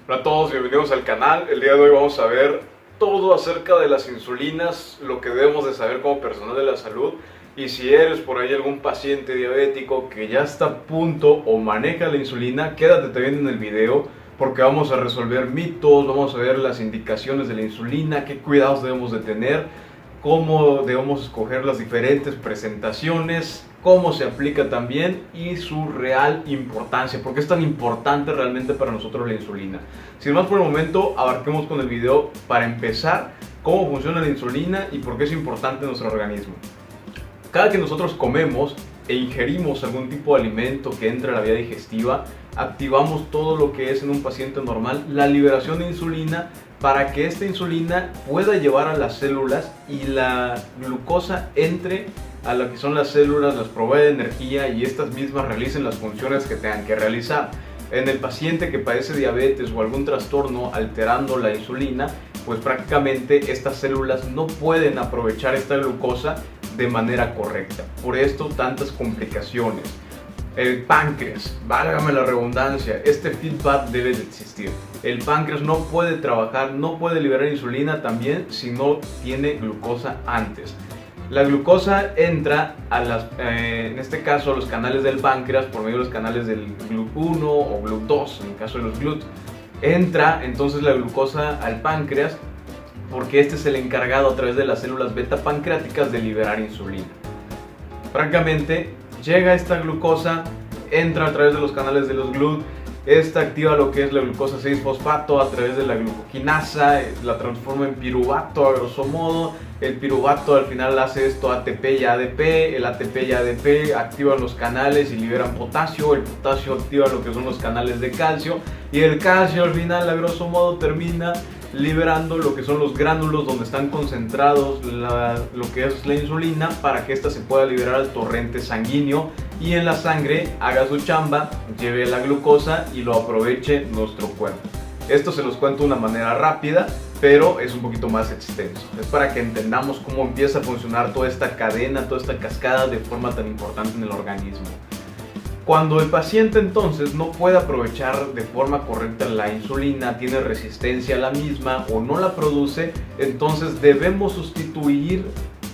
Hola a todos, bienvenidos al canal. El día de hoy vamos a ver todo acerca de las insulinas, lo que debemos de saber como personal de la salud. Y si eres por ahí algún paciente diabético que ya está a punto o maneja la insulina, quédate también en el video porque vamos a resolver mitos, vamos a ver las indicaciones de la insulina, qué cuidados debemos de tener, cómo debemos escoger las diferentes presentaciones, cómo se aplica también y su real importancia, porque es tan importante realmente para nosotros la insulina. Sin más por el momento, abarquemos con el video para empezar cómo funciona la insulina y por qué es importante en nuestro organismo. Cada que nosotros comemos e ingerimos algún tipo de alimento que entra a la vía digestiva, activamos todo lo que es en un paciente normal la liberación de insulina para que esta insulina pueda llevar a las células y la glucosa entre a lo que son las células, las provee de energía y estas mismas realicen las funciones que tengan que realizar. En el paciente que padece diabetes o algún trastorno alterando la insulina, pues prácticamente estas células no pueden aprovechar esta glucosa de manera correcta. Por esto tantas complicaciones. El páncreas, válgame la redundancia, este feedback debe de existir. El páncreas no puede trabajar, no puede liberar insulina también si no tiene glucosa antes. La glucosa entra a en este caso a los canales del páncreas por medio de los canales del GLUT1 o GLUT2 en el caso de los GLUT. Entra entonces la glucosa al páncreas porque este es el encargado a través de las células beta pancreáticas de liberar insulina. Francamente, llega esta glucosa, entra a través de los canales de los GLUT, esta activa lo que es la glucosa 6-fosfato a través de la glucoquinasa, la transforma en piruvato a grosso modo. El piruvato al final hace esto ATP y ADP, el ATP y ADP activan los canales y liberan potasio, el potasio activa lo que son los canales de calcio y el calcio al final a grosso modo termina liberando lo que son los gránulos donde están concentrados lo que es la insulina para que ésta se pueda liberar al torrente sanguíneo y en la sangre haga su chamba, lleve la glucosa y lo aproveche nuestro cuerpo. Esto se los cuento de una manera rápida, pero es un poquito más extenso. Es para que entendamos cómo empieza a funcionar toda esta cadena, toda esta cascada de forma tan importante en el organismo. Cuando el paciente entonces no puede aprovechar de forma correcta la insulina, tiene resistencia a la misma o no la produce, entonces debemos sustituir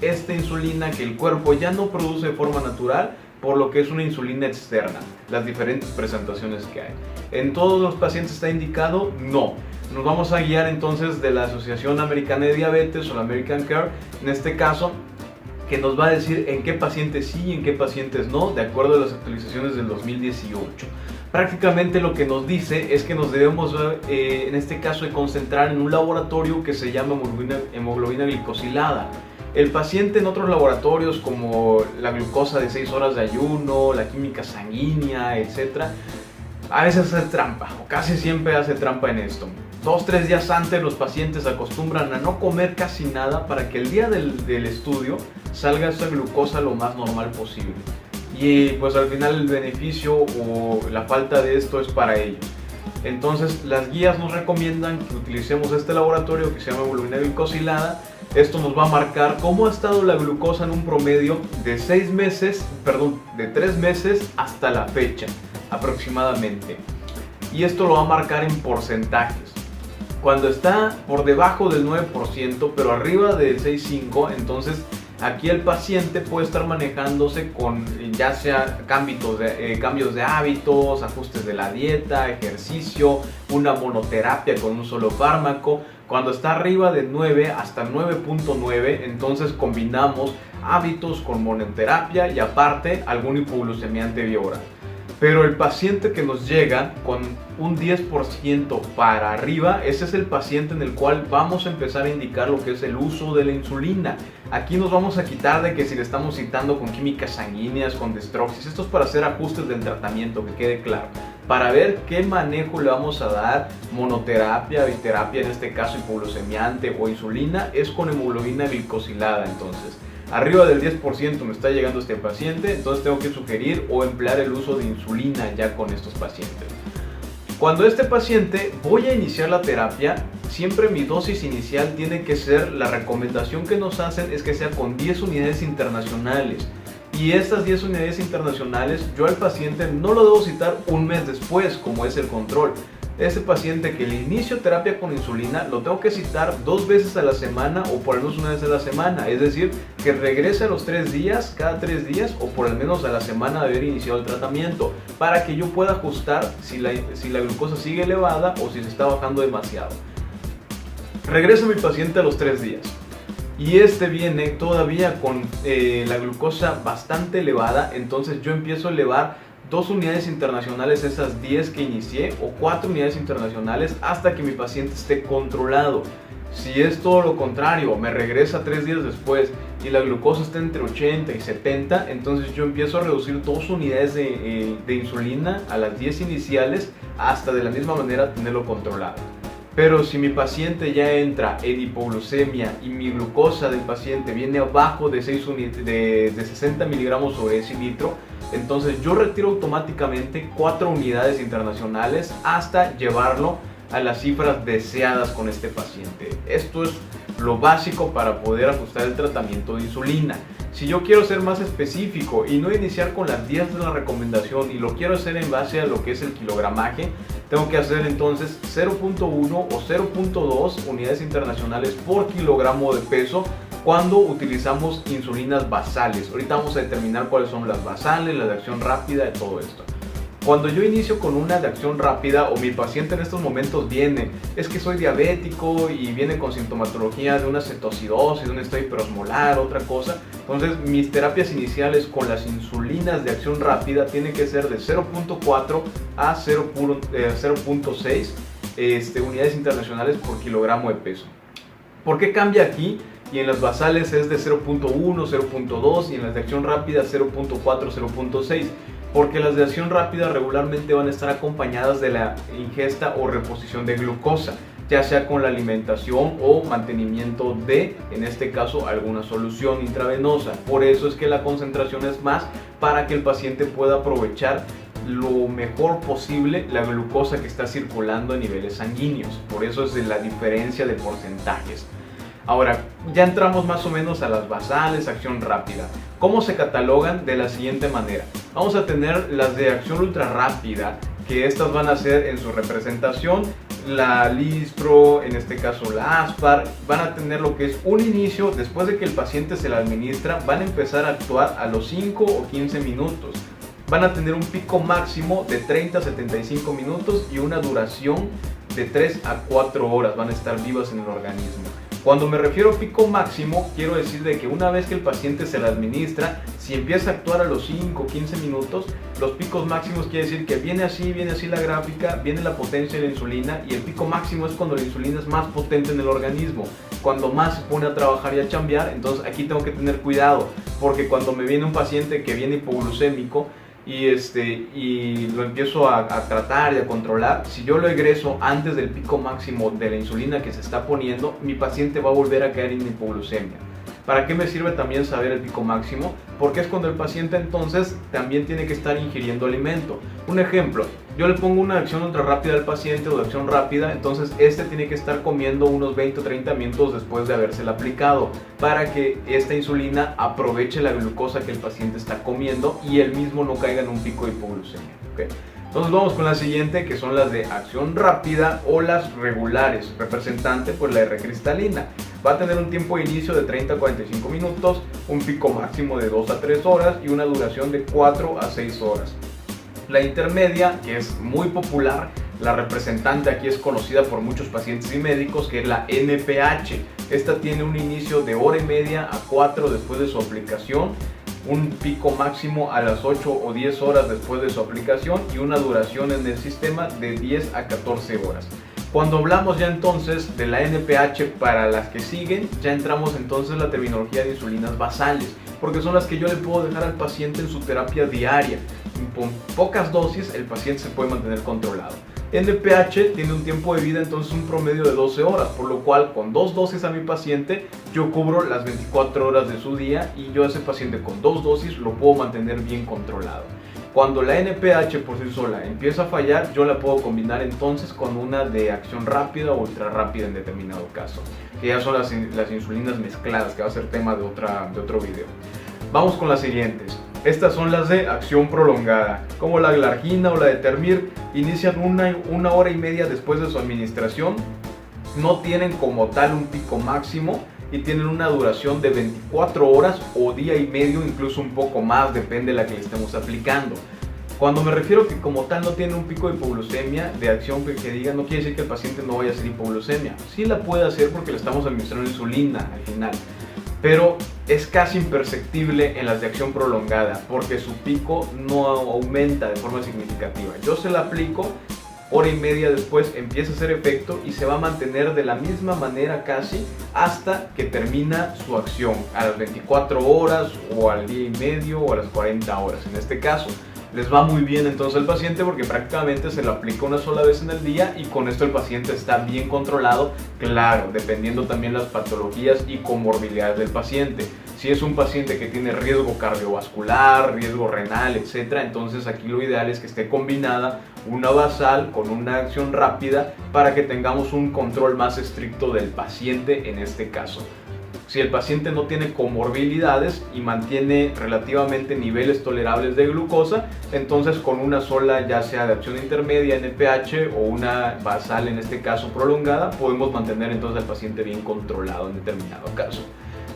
esta insulina que el cuerpo ya no produce de forma natural por lo que es una insulina externa, las diferentes presentaciones que hay. ¿En todos los pacientes está indicado? No. Nos vamos a guiar entonces de la Asociación Americana de Diabetes o la American Care, en este caso, que nos va a decir en qué pacientes sí y en qué pacientes no, de acuerdo a las actualizaciones del 2018. Prácticamente lo que nos dice es que nos debemos, en este caso, de concentrar en un laboratorio que se llama hemoglobina glicosilada. El paciente en otros laboratorios como la glucosa de 6 horas de ayuno, la química sanguínea, etc., a veces hace trampa, o casi siempre hace trampa en esto. 2-3 días antes los pacientes acostumbran a no comer casi nada para que el día del estudio salga esa glucosa lo más normal posible. Y pues al final el beneficio o la falta de esto es para ellos. Entonces las guías nos recomiendan que utilicemos este laboratorio que se llama hemoglobina glicosilada. Esto nos va a marcar cómo ha estado la glucosa en un promedio de 3 meses hasta la fecha aproximadamente. Y esto lo va a marcar en porcentajes. Cuando está por debajo del 9%, pero arriba del 6,5%, entonces aquí el paciente puede estar manejándose con ya sea cambios de hábitos, ajustes de la dieta, ejercicio, una monoterapia con un solo fármaco. Cuando está arriba de 9 hasta 9.9, entonces combinamos hábitos con monoterapia y aparte algún hipoglucemiante vía oral. Pero el paciente que nos llega con un 10% para arriba, ese es el paciente en el cual vamos a empezar a indicar lo que es el uso de la insulina. Aquí nos vamos a quitar de que si le estamos citando con químicas sanguíneas, con destroxis, esto es para hacer ajustes del tratamiento, que quede claro. Para ver qué manejo le vamos a dar, monoterapia, biterapia, en este caso hipoglucemiante o insulina, es con hemoglobina glicosilada entonces. Arriba del 10% me está llegando este paciente, entonces tengo que sugerir o emplear el uso de insulina ya con estos pacientes. Cuando este paciente voy a iniciar la terapia, siempre mi dosis inicial tiene que ser, la recomendación que nos hacen es que sea con 10 unidades internacionales. Y estas 10 unidades internacionales yo al paciente no lo debo citar un mes después como es el control. ese paciente que le inicio terapia con insulina lo tengo que citar 2 veces a la semana o por lo menos una vez a la semana, es decir, que regrese a los 3 días, cada 3 días o por lo menos a la semana de haber iniciado el tratamiento, para que yo pueda ajustar si la glucosa sigue elevada o si se está bajando demasiado. Regresa mi paciente a los 3 días y este viene todavía con la glucosa bastante elevada, entonces yo empiezo a elevar 2 unidades internacionales, esas 10 que inicié, o 4 unidades internacionales hasta que mi paciente esté controlado. Si es todo lo contrario, me regresa 3 días después y la glucosa está entre 80 y 70, entonces yo empiezo a reducir 2 unidades de insulina a las 10 iniciales hasta de la misma manera tenerlo controlado. Pero si mi paciente ya entra en hipoglucemia y mi glucosa del paciente viene abajo de 60 miligramos sobre decilitro, entonces yo retiro automáticamente 4 unidades internacionales hasta llevarlo a las cifras deseadas con este paciente. Esto es lo básico para poder ajustar el tratamiento de insulina. Si yo quiero ser más específico y no iniciar con las 10 de la recomendación y lo quiero hacer en base a lo que es el kilogramaje, tengo que hacer entonces 0.1 o 0.2 unidades internacionales por kilogramo de peso cuando utilizamos insulinas basales. Ahorita vamos a determinar cuáles son las basales, las de acción rápida y todo esto. Cuando yo inicio con una de acción rápida o mi paciente en estos momentos viene, es que soy diabético y viene con sintomatología de una cetoacidosis, de un estado hiperosmolar, otra cosa, entonces mis terapias iniciales con las insulinas de acción rápida tienen que ser de 0.4 a 0.6 unidades internacionales por kilogramo de peso. ¿Por qué cambia aquí? Y en las basales es de 0.1, 0.2 y en las de acción rápida 0.4, 0.6. Porque las de acción rápida regularmente van a estar acompañadas de la ingesta o reposición de glucosa, ya sea con la alimentación o mantenimiento de, en este caso, alguna solución intravenosa. Por eso es que la concentración es más para que el paciente pueda aprovechar lo mejor posible la glucosa que está circulando a niveles sanguíneos. Por eso es la diferencia de porcentajes. Ahora, ya entramos más o menos a las basales, acción rápida. ¿Cómo se catalogan? De la siguiente manera. Vamos a tener las de acción ultra rápida, que estas van a ser en su representación la Lispro, en este caso la Aspar, van a tener lo que es un inicio, después de que el paciente se la administra, van a empezar a actuar a los 5 o 15 minutos. Van a tener un pico máximo de 30 a 75 minutos y una duración de 3 a 4 horas, van a estar vivas en el organismo. Cuando me refiero a pico máximo, quiero decir de que una vez que el paciente se la administra, si empieza a actuar a los 5 o 15 minutos, los picos máximos quiere decir que viene así la gráfica, viene la potencia de la insulina y el pico máximo es cuando la insulina es más potente en el organismo. Cuando más se pone a trabajar y a chambear, entonces aquí tengo que tener cuidado, porque cuando me viene un paciente que viene hipoglucémico, y lo empiezo a tratar y a controlar, si yo lo egreso antes del pico máximo de la insulina que se está poniendo, mi paciente va a volver a caer en hipoglucemia. ¿Para qué me sirve también saber el pico máximo? Porque es cuando el paciente entonces también tiene que estar ingiriendo alimento. Un ejemplo, yo le pongo una acción ultra rápida al paciente o de acción rápida, entonces tiene que estar comiendo unos 20 o 30 minutos después de habérsela aplicado para que esta insulina aproveche la glucosa que el paciente está comiendo y él mismo no caiga en un pico de hipoglucemia. ¿Okay? Entonces vamos con la siguiente, que son las de acción rápida o las regulares, representante pues la R cristalina. Va a tener un tiempo de inicio de 30 a 45 minutos, un pico máximo de 2 a 3 horas y una duración de 4 a 6 horas. La intermedia, que es muy popular, la representante aquí es conocida por muchos pacientes y médicos, que es la NPH. Esta tiene un inicio de hora y media a 4 después de su aplicación, un pico máximo a las 8 o 10 horas después de su aplicación y una duración en el sistema de 10 a 14 horas. Cuando hablamos ya entonces de la NPH para las que siguen, ya entramos entonces en la terminología de insulinas basales, porque son las que yo le puedo dejar al paciente en su terapia diaria. Con pocas dosis el paciente se puede mantener controlado. NPH tiene un tiempo de vida entonces un promedio de 12 horas, por lo cual con 2 dosis a mi paciente yo cubro las 24 horas de su día y yo a ese paciente con 2 dosis lo puedo mantener bien controlado. Cuando la NPH por sí sola empieza a fallar, yo la puedo combinar entonces con una de acción rápida o ultra rápida en determinado caso, que ya son las insulinas mezcladas, que va a ser tema de otro video. Vamos con las siguientes. Estas son las de acción prolongada, como la glargina o la de Termir, inician una hora y media después de su administración, no tienen como tal un pico máximo y tienen una duración de 24 horas o día y medio, incluso un poco más, depende de la que le estemos aplicando. Cuando me refiero que como tal no tiene un pico de hipoglucemia de acción que diga, no quiere decir que el paciente no vaya a hacer hipoglucemia. Sí la puede hacer porque le estamos administrando insulina al final, pero es casi imperceptible en las de acción prolongada porque su pico no aumenta de forma significativa. Yo se la aplico, hora y media después empieza a hacer efecto y se va a mantener de la misma manera casi hasta que termina su acción, a las 24 horas o al día y medio o a las 40 horas en este caso. Les va muy bien entonces al paciente porque prácticamente se lo aplica una sola vez en el día y con esto el paciente está bien controlado, claro, dependiendo también las patologías y comorbilidades del paciente. Si es un paciente que tiene riesgo cardiovascular, riesgo renal, etc., entonces aquí lo ideal es que esté combinada una basal con una acción rápida para que tengamos un control más estricto del paciente en este caso. Si el paciente no tiene comorbilidades y mantiene relativamente niveles tolerables de glucosa, entonces con una sola, ya sea de acción intermedia NPH o una basal en este caso prolongada, podemos mantener entonces al paciente bien controlado en determinado caso.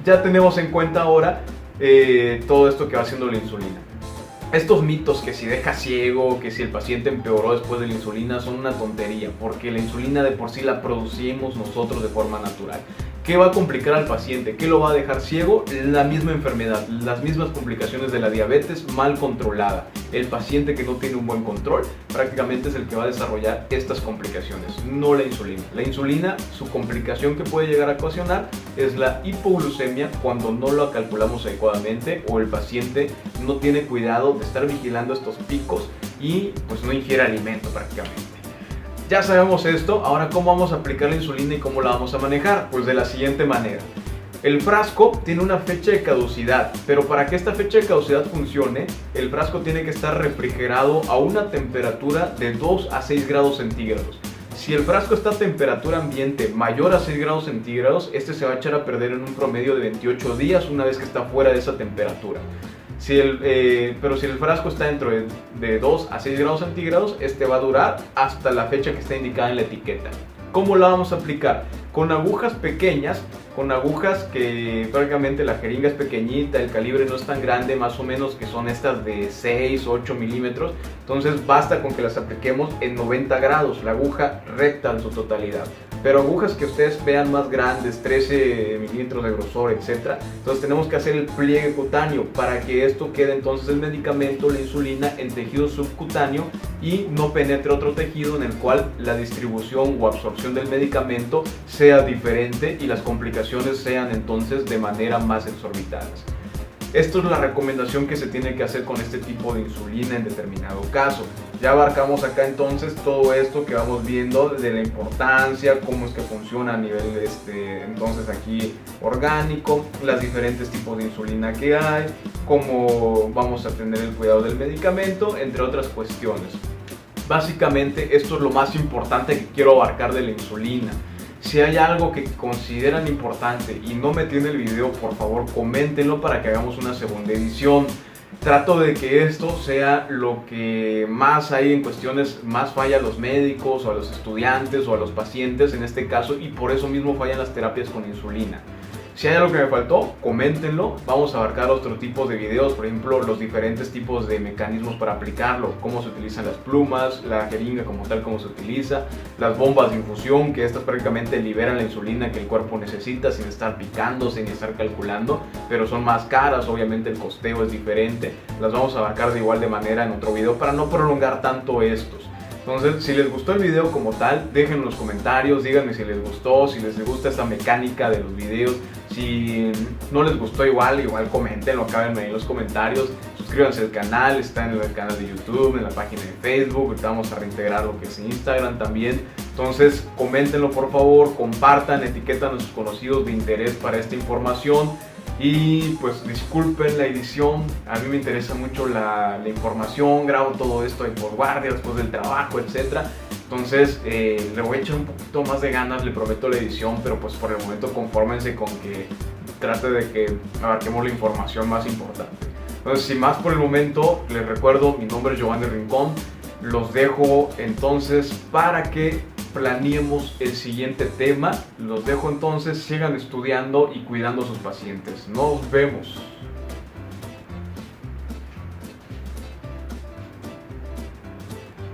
Ya tenemos en cuenta ahora todo esto que va haciendo la insulina. Estos mitos que si deja ciego, que si el paciente empeoró después de la insulina son una tontería, porque la insulina de por sí la producimos nosotros de forma natural. ¿Qué va a complicar al paciente? ¿Qué lo va a dejar ciego? La misma enfermedad, las mismas complicaciones de la diabetes mal controlada. El paciente que no tiene un buen control prácticamente es el que va a desarrollar estas complicaciones, no la insulina. La insulina, su complicación que puede llegar a ocasionar es la hipoglucemia cuando no lo calculamos adecuadamente o el paciente no tiene cuidado de estar vigilando estos picos y pues no ingiere alimento prácticamente. Ya sabemos esto, ahora ¿cómo vamos a aplicar la insulina y cómo la vamos a manejar? Pues de la siguiente manera. El frasco tiene una fecha de caducidad, pero para que esta fecha de caducidad funcione, el frasco tiene que estar refrigerado a una temperatura de 2 a 6 grados centígrados. Si el frasco está a temperatura ambiente mayor a 6 grados centígrados, este se va a echar a perder en un promedio de 28 días una vez que está fuera de esa temperatura. Pero si el frasco está dentro de 2 a 6 grados centígrados, este va a durar hasta la fecha que está indicada en la etiqueta. ¿Cómo la vamos a aplicar? Con agujas pequeñas, con agujas que prácticamente la jeringa es pequeñita, el calibre no es tan grande, más o menos que son estas de 6 o 8 milímetros. Entonces basta con que las apliquemos en 90 grados, la aguja recta en su totalidad. Pero agujas que ustedes vean más grandes, 13 milímetros de grosor, etc. Entonces tenemos que hacer el pliegue cutáneo para que esto quede entonces el medicamento, la insulina, en tejido subcutáneo y no penetre otro tejido en el cual la distribución o absorción del medicamento sea diferente y las complicaciones sean entonces de manera más exorbitadas. Esto es la recomendación que se tiene que hacer con este tipo de insulina en determinado caso. Ya abarcamos acá entonces todo esto que vamos viendo de la importancia, cómo es que funciona a nivel entonces aquí orgánico, los diferentes tipos de insulina que hay, cómo vamos a tener el cuidado del medicamento, entre otras cuestiones. Básicamente esto es lo más importante que quiero abarcar de la insulina. Si hay algo que consideran importante y no metí en el video, por favor coméntenlo para que hagamos una segunda edición. Trato de que esto sea lo que más hay en cuestiones, más falla a los médicos o a los estudiantes o a los pacientes en este caso, y por eso mismo fallan las terapias con insulina. Si hay algo que me faltó, coméntenlo. Vamos a abarcar otro tipo de videos, por ejemplo, los diferentes tipos de mecanismos para aplicarlo, cómo se utilizan las plumas, la jeringa como tal, cómo se utiliza, las bombas de infusión, que estas prácticamente liberan la insulina que el cuerpo necesita sin estar picando, sin estar calculando, pero son más caras, obviamente el costeo es diferente. Las vamos a abarcar de igual de manera en otro video para no prolongar tanto estos. Entonces, si les gustó el video como tal, déjenlo en los comentarios, díganme si les gustó, si les gusta esta mecánica de los videos. Si no les gustó igual comentenlo, acaben ahí en los comentarios. Suscríbanse al canal, está en el canal de YouTube, en la página de Facebook. Ahorita vamos a reintegrar lo que es Instagram también. Entonces, coméntenlo por favor, compartan, etiquetan a sus conocidos de interés para esta información. Y pues disculpen la edición, a mí me interesa mucho la información, grabo todo esto por guardia después del trabajo, etc. Entonces le voy a echar un poquito más de ganas, le prometo la edición, pero pues por el momento confórmense con que trate de que abarquemos la información más importante. Entonces, sin más por el momento, les recuerdo, mi nombre es Giovanni Rincón. Los dejo entonces para que planeemos el siguiente tema. Los dejo entonces, sigan estudiando y cuidando a sus pacientes. Nos vemos.